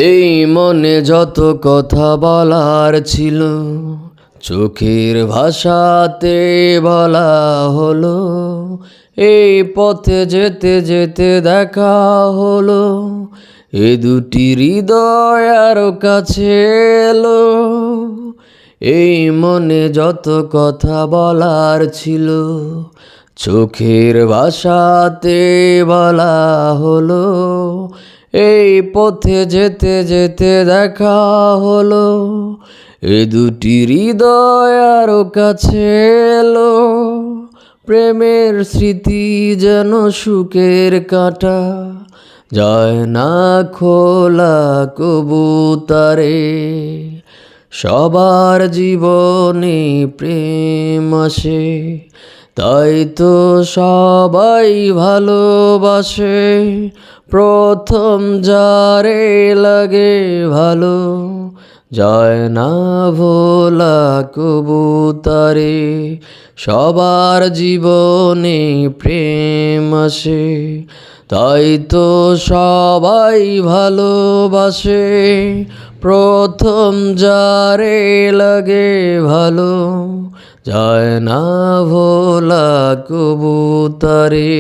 এই মনে যত কথা বলার ছিল, চোখের ভাষাতে বলা হলো। এই পথে যেতে যেতে দেখা হলো, এ দুটি হৃদয় আরো কাছে এলো। এই মনে যত কথা বলার ছিল, চোখের ভাষাতে বলা হলো। এই পথে যেতে যেতে দেখা হলো, এ দুটি হৃদয় আরো কাছে এলো। প্রেমের স্মৃতি যেন সুখের কাঁটা, যায় না খোলা কবুতরে। সবার জীবনে প্রেম আসে, তাই তো সবাই ভালোবাসে। প্রথম যারে লাগে ভালো, যায় না ভোলা কবুতরে। সবার জীবনে প্রেম আসে, তাই তো সবাই ভালোবাসে। প্রথম যারে লাগে ভালো, যায় না ভোলা কবুতরে।